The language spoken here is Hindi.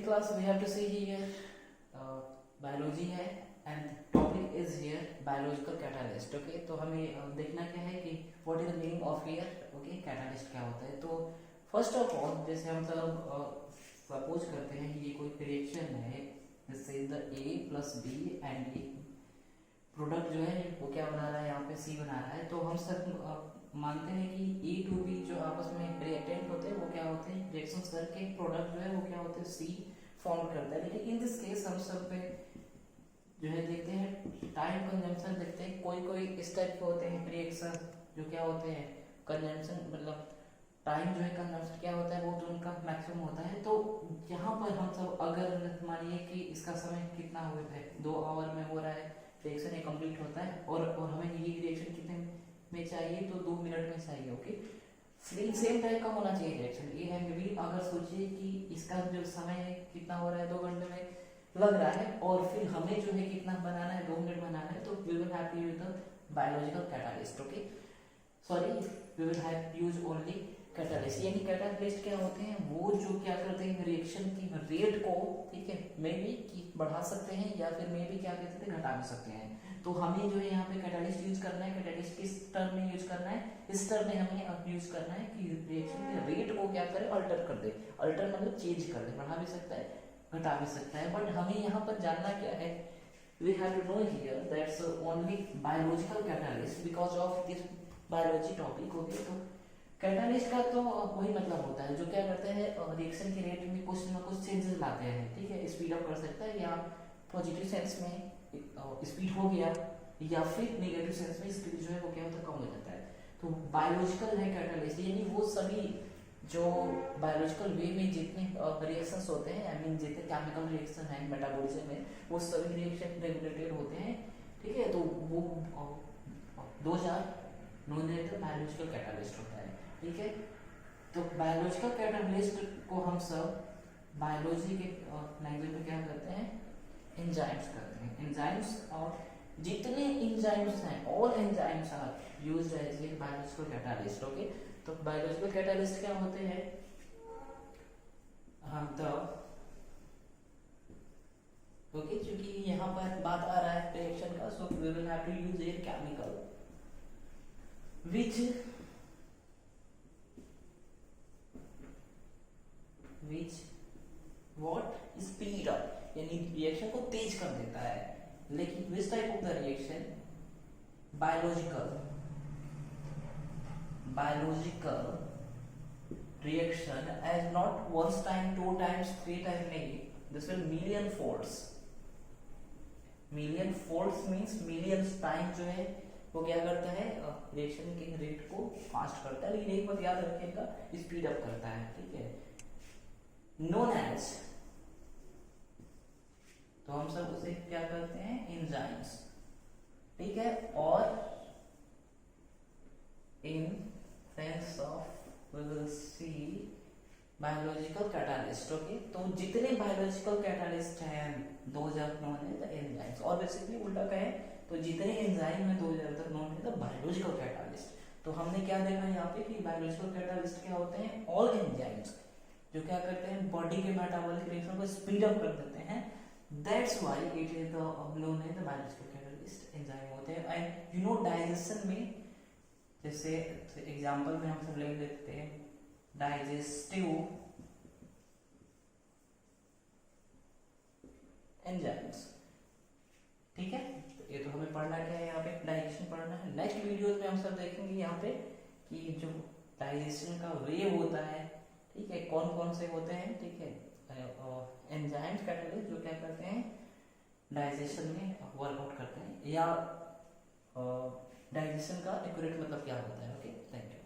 10th class we have to see here biology है and topic is here biological catalyst. Okay, तो हमें देखना क्या है कि what is the meaning of here. Okay, catalyst क्या होता है. तो first of all जैसे हम सब सपोज करते हैं ये कोई रिएक्शन है जिससे the A plus B and a product जो है वो क्या बना रहा है, यहाँ पे C बना रहा है. तो हम सब मानते हैं कि A टू B जो आपस में रिएक्टेंट होते हैं वो क्या होते हैं, रिएक्शन करके प्रोडक्ट जो है वो क्या होते हैं C फॉर्म करता है. लेकिन इन दिस केस हम सब पे जो है देखते हैं टाइम कंजम्पशन देखते हैं. कोई कोई इस टाइप के होते हैं रिएक्शन जो क्या होते हैं कंजम्पशन, मतलब टाइम जो है कंजम्पशन क्या होता है वो जो उनका मैक्सिमम होता है. तो यहाँ पर हम सब अगर मानिए कि इसका समय कितना हुआ है 2 आवर में हो रहा है रिएक्शन, ये कंप्लीट होता है और हमें ये रिएक्शन कितने में चाहिए तो 2 मिनट में चाहिए. ओके, सेम टाइप का होना चाहिए रिएक्शन ए एंड बी. अगर सोचिए कि इसका जो समय है कितना हो रहा है 2 घंटे में लग रहा है और फिर हमें जो है कितना बनाना है 2 मिनट बनाना है, तो we will have to use the biological catalyst. Okay, sorry we will have to use only catalyst. यानी कैटालिस्ट क्या होते हैं, वो जो क्या करते हैं रिएक्शन की रेट को, ठीक है, मे बी बढ़ा सकते हैं या फिर मे बी क्या कहते हैं घटा भी सकते हैं. तो हमें जो है यहाँ पे कैटालिस्ट यूज करना है. कैटालिस्ट किस टर्म में यूज करना है, इस टर्म में हमें अब यूज करना है कि रिएक्शन के रेट को क्या करे, अल्टर कर दे. अल्टर मतलब चेंज कर दे, बढ़ा भी सकता है घटा भी सकता है. बट हमें यहाँ पर जानना क्या है, we have to know here that's only biological catalyst because of this biology topic. Okay, तो कैटालिस्ट का तो वही मतलब होता है जो क्या करते हैं रिएक्शन के रेट में कुछ ना कुछ चेंजेस लाते हैं. ठीक है, स्पीड अप कर सकता है या पॉजिटिव सेंस में स्पीड हो गया या फिर नेगेटिव सेंस में स्पीड जो है वो क्या होता है कम हो जाता है. तो बायोलॉजिकल है कैटालिस्ट, यानी वो सभी जो बायोलॉजिकल वे में जितने रिएक्शंस होते हैं, आई मीन जितने केमिकल रिएक्शन है मेटाबॉलिज्म में, वो सभी रिएक्शन रेगुलेटेड होते हैं. ठीक है, तो वो 2000 बायोलॉजिकल कैटालिस्ट होता है. ठीक है, तो बायोलॉजिकल कैटालिस्ट को हम सब बायोलॉजी के लैंग्वेज में क्या करते हैं, एंजाइम्स करते हैं. एंजाइम्स और जितने एंजाइम्स हैं all enzymes are used as a biological catalyst. Okay, तो बायोलॉजिकल कैटालिस्ट क्या होते हैं, तो ओके क्योंकि यहाँ पर बात आ रहा है रिएक्शन का, so we will have to use a chemical which what speed up, यानी रिएक्शन को तेज कर देता है. लेकिन which type of the reaction, biological reaction as not once time 2 times 3 times नहीं, this will million folds means millions time जो है वो क्या करता है रिएक्शन के रेट को फास्ट करता है. लेकिन एक बात याद रखिएगा स्पीड अप करता है. ठीक है, known as, तो हम सब उसे क्या करते हैं एंजाइम्स. ठीक है, और in sense of we will see biological catalyst. Okay, तो जितने बायोलॉजिकल कैटालिस्ट हैं 2000 नोन है द एंजाइम्स, और बेसिकली उल्टा कहें तो जितने एंजाइम है 2000 तक नोन है द बायोलॉजिकल कैटालिस्ट. तो हमने क्या देखा यहाँ पे कि बायोलॉजिकल कैटालिस्ट क्या होते हैं, ऑल एंजाइम्स जो क्या करते हैं बॉडी के मेटाबॉलिक रिएक्शन को स्पीड अप कर देते हैं. That's why it is the known है द बायोलॉजिकल कैटालिस्ट एंजाइम होते हैं. एंड यू नो डाइजेशन में जैसे एग्जांपल में हम सब ले लेते हैं डाइजेस्टिव एंजाइम्स. ठीक है, तो ये तो हमें पढ़ना क्या है, यहाँ पे डाइजेशन पढ़ना है. नेक्स्ट वीडियो में हम सब देखेंगे यहाँ पे कि जो डाइजेशन का वे होता है, ठीक है, कौन कौन से होते हैं. ठीक है, एंजाइम्स कैटालिस्ट जो क्या करते हैं डाइजेशन में वर्कआउट करते हैं, या डाइजेशन का एक्यूरेट मतलब क्या होता है. Okay, thank you.